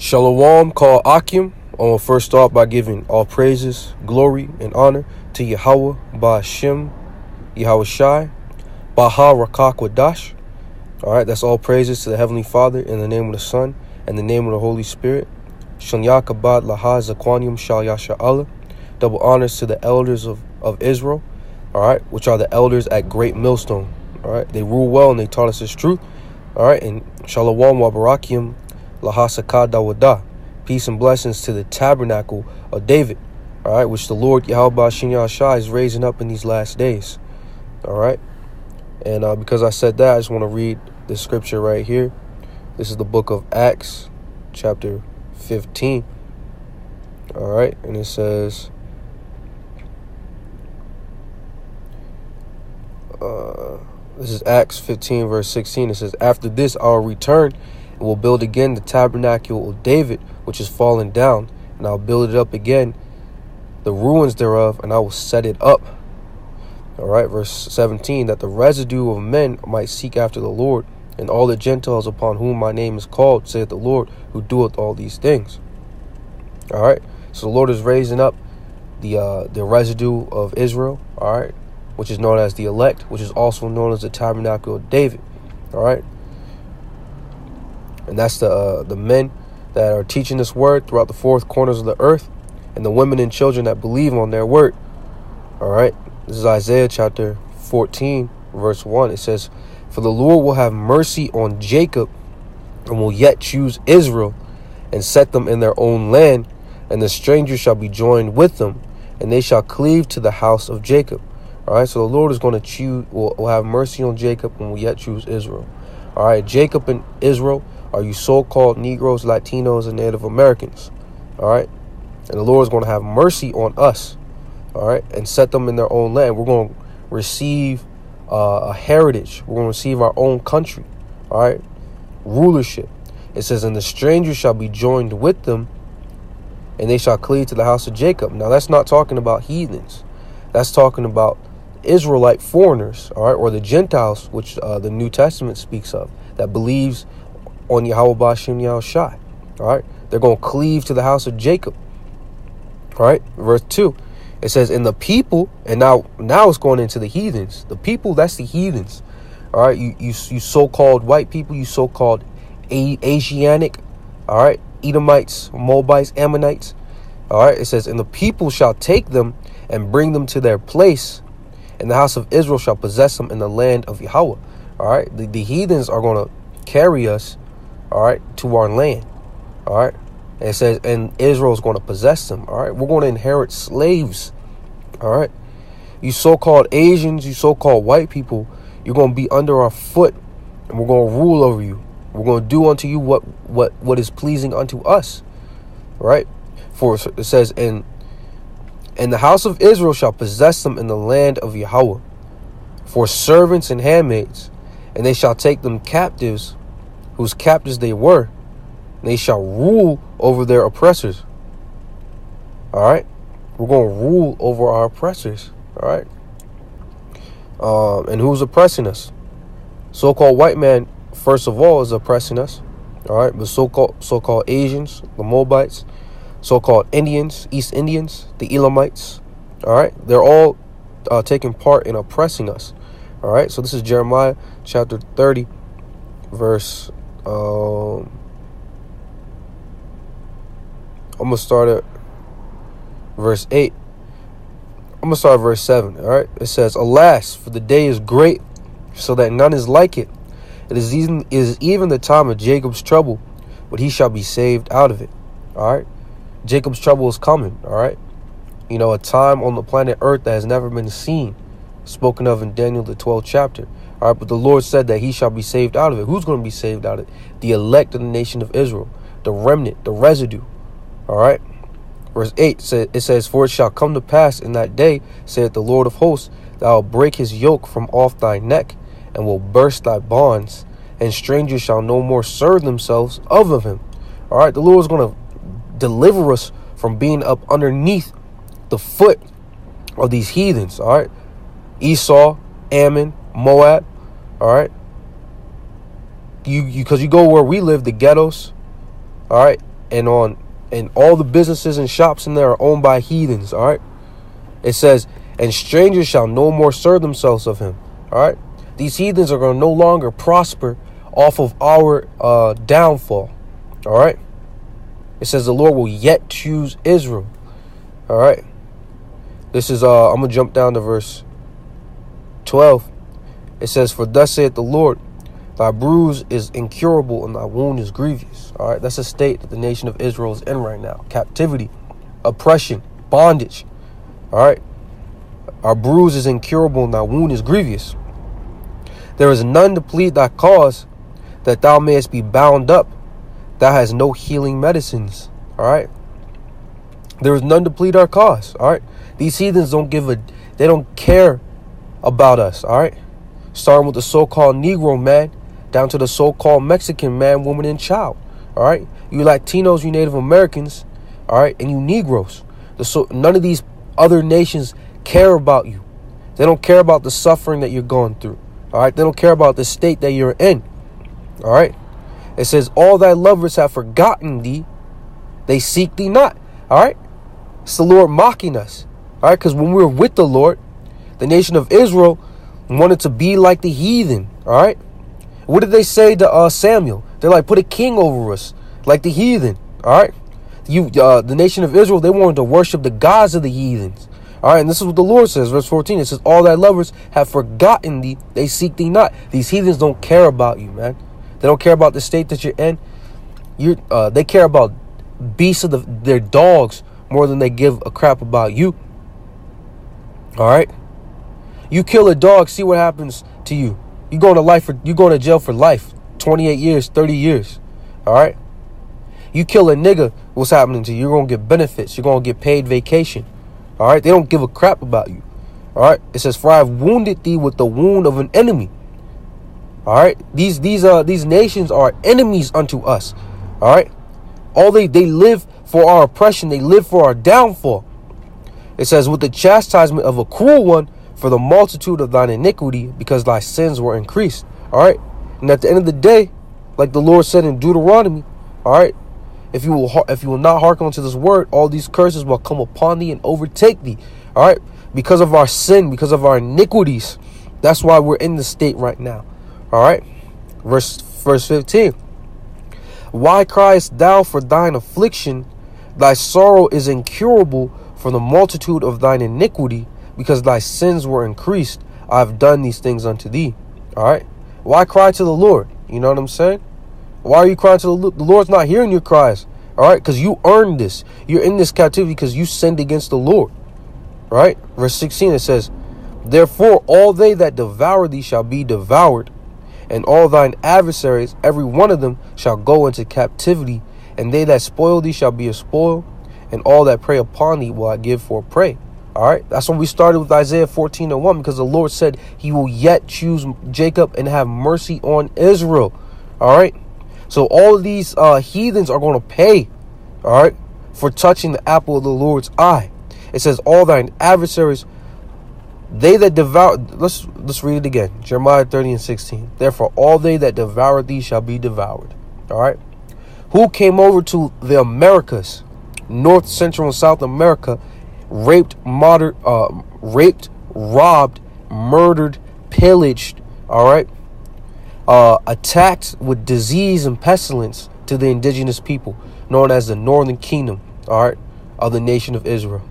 Shalom, call Akim. I will first start by giving all praises, glory, and honor to Yahweh, Ba'ashem, Yahweh Shai, Baha Rakak Wadash. Alright, that's all praises to the Heavenly Father in the name of the Son and the name of the Holy Spirit. Shanyak Abad Laha Zakwanium Shal Yasha Allah. Double honors to the elders of Israel, alright, which are the elders at Great Millstone. Alright, they rule well and they taught us this truth. Alright, and Shalom wa Barakim Lahasaka Dawada. Peace and blessings to the tabernacle of David, alright, which the Lord Yahweh Shai is raising up in these last days. Alright. And because I said that, I just want to read the scripture right here. This is the book of Acts, chapter 15. Alright, and it says, this is Acts 15, verse 16. It says, after this I will return and will build again the tabernacle of David, which is fallen down, and I'll build it up again, the ruins thereof, and I will set it up. All right, verse 17, that the residue of men might seek after the Lord, and all the Gentiles upon whom my name is called, saith the Lord, who doeth all these things. All right, so the Lord is raising up the residue of Israel, all right, which is known as the elect, which is also known as the tabernacle of David. All right, and that's the men that are teaching this word throughout the four corners of the earth, and the women and children that believe on their word. All right. This is Isaiah chapter 14, verse 1. It says, for the Lord will have mercy on Jacob and will yet choose Israel and set them in their own land, and the strangers shall be joined with them, and they shall cleave to the house of Jacob. All right, so the Lord is going to choose, will have mercy on Jacob and will yet choose Israel. All right, Jacob and Israel are you so-called Negroes, Latinos, and Native Americans. All right, and the Lord is going to have mercy on us. All right, and set them in their own land. We're going to receive a heritage. We're going to receive our own country. All right, rulership. It says, and the strangers shall be joined with them, and they shall cleave to the house of Jacob. Now, that's not talking about heathens. That's talking about Israelite foreigners, all right, or the Gentiles, which the New Testament speaks of, that believes on Yahweh Ba'ashem Yahweh Shai. All right, they're going to cleave to the house of Jacob. All right, verse 2. It says, in the people, and now it's going into the heathens. The people, that's the heathens. All right, you so-called white people, you so-called Asiatic, all right, Edomites, Moabites, Ammonites. All right, it says, and the people shall take them and bring them to their place, and the house of Israel shall possess them in the land of Yahweh. All right, the heathens are going to carry us, all right, to our land. All right. And it says, and Israel is going to possess them. All right. We're going to inherit slaves. All right. You so-called Asians, you so-called white people, you're going to be under our foot, and we're going to rule over you. We're going to do unto you what is pleasing unto us. All right. For it says, and the house of Israel shall possess them in the land of Yahweh for servants and handmaids, and they shall take them captives, whose captives they were. They shall rule over their oppressors. All right. We're going to rule over our oppressors. All right. And who's oppressing us? So-called white man, first of all, is oppressing us. All right. But so-called Asians, the Moabites, so-called Indians, East Indians, the Elamites. All right. They're all taking part in oppressing us. All right. So this is Jeremiah chapter 30, verse I'm going to start at verse 8. I'm going to start at verse 7. All right. It says, alas, for the day is great, so that none is like it. It is even the time of Jacob's trouble, but he shall be saved out of it. All right. Jacob's trouble is coming. All right. You know, a time on the planet Earth that has never been seen, spoken of in Daniel, the 12th chapter. All right. But the Lord said that he shall be saved out of it. Who's going to be saved out of it? The elect of the nation of Israel, the remnant, the residue. All right. Verse 8 it says, for it shall come to pass in that day, saith the Lord of hosts, that I will break his yoke from off thy neck, and will burst thy bonds, and strangers shall no more serve themselves of him. All right. The Lord is going to deliver us from being up underneath the foot of these heathens. All right. Esau, Ammon, Moab. All right. Because you go where we live, the ghettos. All right. and all the businesses and shops in there are owned by heathens. All right. It says, and strangers shall no more serve themselves of him. All right. These heathens are going to no longer prosper off of our downfall. All right. It says the Lord will yet choose Israel. All right. This is I'm going to jump down to verse 12. It says, for thus saith the Lord, thy bruise is incurable and thy wound is grievous. All right. That's a state that the nation of Israel is in right now. Captivity, oppression, bondage. All right. Our bruise is incurable and thy wound is grievous. There is none to plead thy cause, that thou mayest be bound up. Thou hast no healing medicines. All right. There is none to plead our cause. All right. These heathens they don't care about us. All right. Starting with the so-called Negro man down to the so-called Mexican man, woman, and child. All right. You Latinos, you Native Americans. All right. And you Negroes. None of these other nations care about you. They don't care about the suffering that you're going through. All right. They don't care about the state that you're in. All right. It says, all thy lovers have forgotten thee. They seek thee not. All right. It's the Lord mocking us. All right. Because when we were with the Lord, the nation of Israel wanted to be like the heathen. All right. What did they say to Samuel? They're like, put a king over us like the heathen. All right. The nation of Israel, they wanted to worship the gods of the heathens. All right. And this is what the Lord says. Verse 14. It says, all thy lovers have forgotten thee. They seek thee not. These heathens don't care about you, man. They don't care about the state that you're in. They care about beasts of their dogs more than they give a crap about you. All right. You kill a dog, see what happens to you. You going to jail for life. 28 years, 30 years. All right. You kill a nigga, what's happening to you? You're going to get benefits. You're going to get paid vacation. All right. They don't give a crap about you. All right. It says, for I have wounded thee with the wound of an enemy. All right. These nations are enemies unto us. All right. They live for our oppression. They live for our downfall. It says, with the chastisement of a cruel one, for the multitude of thine iniquity, because thy sins were increased. All right. And at the end of the day, like the Lord said in Deuteronomy, all right, if you will not hearken unto this word, all these curses will come upon thee and overtake thee. All right. Because of our sin, because of our iniquities. That's why we're in this state right now. All right. Verse 15. Why criest thou for thine affliction? Thy sorrow is incurable for the multitude of thine iniquity, because thy sins were increased. I have done these things unto thee. All right. Why cry to the Lord? You know what I'm saying? Why are you crying to the Lord? The Lord's not hearing your cries. All right. Because you earned this. You're in this captivity because you sinned against the Lord. All right. Verse 16, it says, therefore all they that devour thee shall be devoured, and all thine adversaries, every one of them, shall go into captivity, and they that spoil thee shall be a spoil, and all that prey upon thee will I give for prey. All right. That's when we started with Isaiah 14:1, because the Lord said he will yet choose Jacob and have mercy on Israel. All right. So all of these heathens are going to pay. All right. For touching the apple of the Lord's eye. It says all thine adversaries, they that devour, let's read it again. Jeremiah 30:16. Therefore, all they that devour thee shall be devoured. All right. Who came over to the Americas, North, Central, and South America, raped, robbed, murdered, pillaged. All right. Attacked with disease and pestilence to the indigenous people, known as the Northern Kingdom. All right. Of the nation of Israel.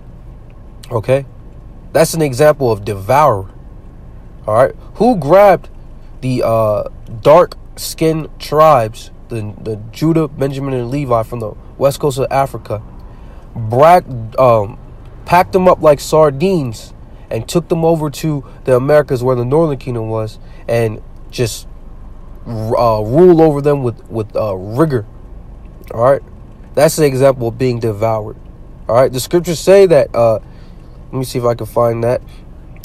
Okay. That's an example of devourer. All right. Who grabbed the dark-skinned tribes, the Judah, Benjamin, and Levi from the west coast of Africa, packed them up like sardines and took them over to the Americas where the Northern Kingdom was, and just rule over them with rigor. All right. That's an example of being devoured. All right. The scriptures say that, let me see if I can find that.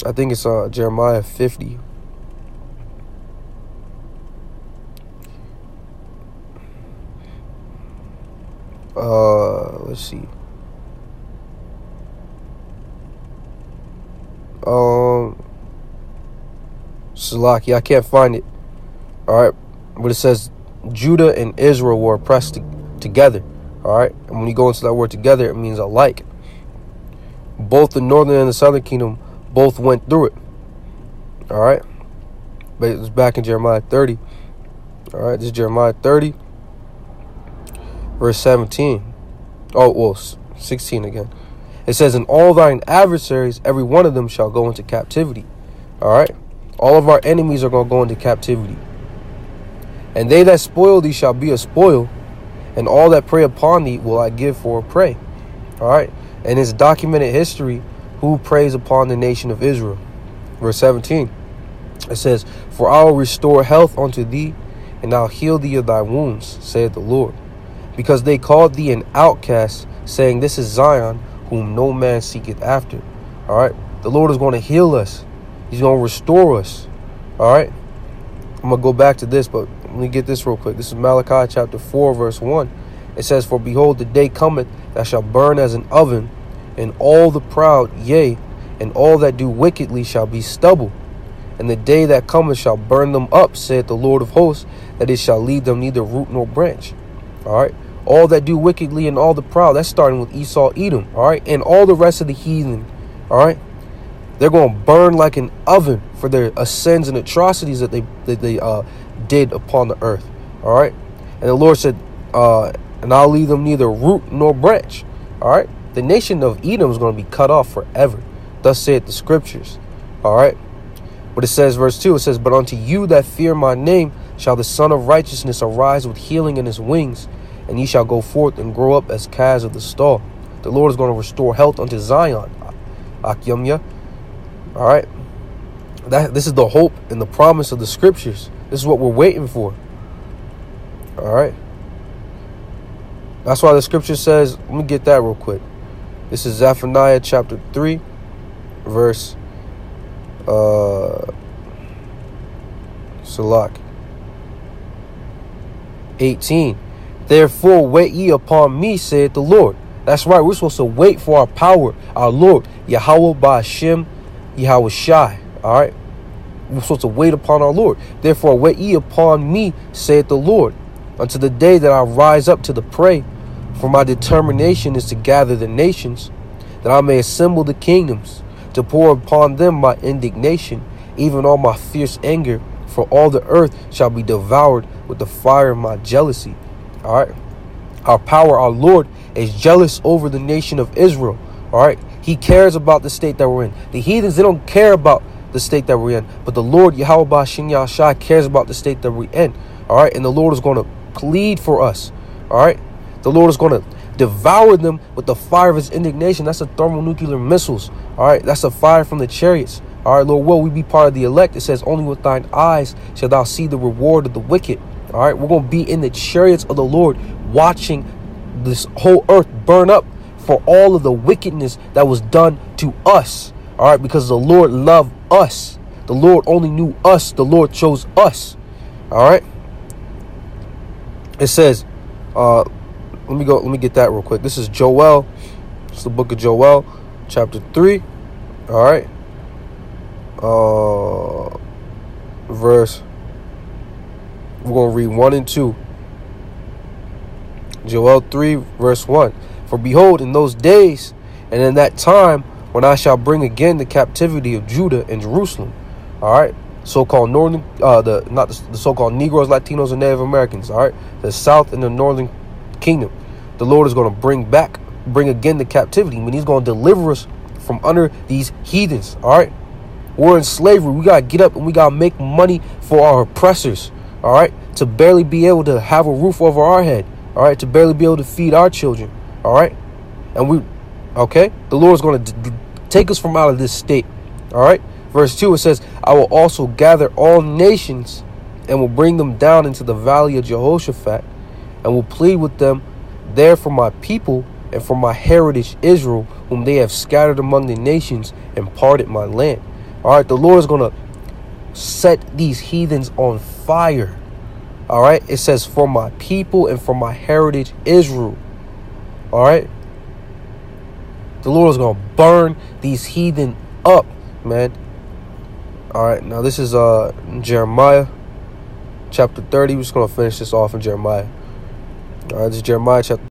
I think it's Jeremiah 50. Let's see. Salaki, I can't find it. All right. But it says Judah and Israel were oppressed together. All right. And when you go into that word together, it means alike. Both the northern and the southern kingdom both went through it. All right. But it's back in Jeremiah 30. All right. This is Jeremiah 30, verse 17. Oh, well, 16 again. It says, "And all thine adversaries, every one of them shall go into captivity." All right. All of our enemies are going to go into captivity. "And they that spoil thee shall be a spoil, and all that prey upon thee will I give for a prey." All right. And it's documented history who preys upon the nation of Israel. Verse 17. It says, "For I will restore health unto thee, and I'll heal thee of thy wounds, saith the Lord. Because they called thee an outcast, saying, This is Zion, whom no man seeketh after." All right. The Lord is going to heal us. He's going to restore us. All right. I'm going to go back to this, but let me get this real quick. This is Malachi chapter 4, verse 1. It says, "For behold, the day cometh that shall burn as an oven, and all the proud, yea, and all that do wickedly shall be stubble. And the day that cometh shall burn them up, saith the Lord of hosts, that it shall leave them neither root nor branch." All right. All that do wickedly and all the proud. That's starting with Esau, Edom. All right. And all the rest of the heathen. All right. They're going to burn like an oven for their sins and atrocities that they did upon the earth. All right. And the Lord said, "And I'll leave them neither root nor branch." All right. The nation of Edom is going to be cut off forever. Thus saith the scriptures. All right. But it says, verse 2, it says, "But unto you that fear my name shall the Son of Righteousness arise with healing in his wings, and ye shall go forth and grow up as calves of the stall." The Lord is going to restore health unto Zion. Akyamya. All right. This is the hope and the promise of the scriptures. This is what we're waiting for. All right. That's why the scripture says, let me get that real quick. This is Zephaniah chapter 3, verse Salak 18. "Therefore wait ye upon me, saith the Lord." That's right. We're supposed to wait for our power, our Lord, Yahweh Ba'ashem, Yahweh Shai. All right. We're supposed to wait upon our Lord. "Therefore wait ye upon me, saith the Lord, unto the day that I rise up to the prey. For my determination is to gather the nations, that I may assemble the kingdoms, to pour upon them my indignation, even all my fierce anger. For all the earth shall be devoured with the fire of my jealousy." All right. Our power, our Lord, is jealous over the nation of Israel. All right. He cares about the state that we're in. The heathens, they don't care about the state that we're in. But the Lord, Yahweh Ba'ashem Yahshai, cares about the state that we're in. All right. And the Lord is going to plead for us. All right. The Lord is going to devour them with the fire of his indignation. That's the thermonuclear missiles. All right. That's the fire from the chariots. All right, Lord, will we be part of the elect? It says, "Only with thine eyes shalt thou see the reward of the wicked." All right. We're going to be in the chariots of the Lord, watching this whole earth burn up for all of the wickedness that was done to us. All right. Because the Lord loved us. The Lord only knew us. The Lord chose us. All right. It says, let me get that real quick. This is Joel. It's the book of Joel, chapter 3. All right. Verse. We're going to read 1 and 2. Joel 3, verse 1. "For behold, in those days and in that time, when I shall bring again the captivity of Judah and Jerusalem." All right. So-called northern, not the so-called Negroes, Latinos, and Native Americans. All right. The south and the northern kingdom. The Lord is going to bring again the captivity. I mean, he's going to deliver us from under these heathens. All right. We're in slavery. We got to get up and we got to make money for our oppressors. All right. To barely be able to have a roof over our head. All right. To barely be able to feed our children. All right. And the Lord is going to take us from out of this state. All right. Verse 2, it says, "I will also gather all nations and will bring them down into the valley of Jehoshaphat, and will plead with them there for my people and for my heritage Israel, whom they have scattered among the nations and parted my land." All right. The Lord is going to set these heathens on fire. All right. It says, "For my people and for my heritage Israel." All right. The Lord is going to burn these heathen up, man. All right. Now this is Jeremiah chapter 30. We're just going to finish this off in Jeremiah. All right. This is Jeremiah chapter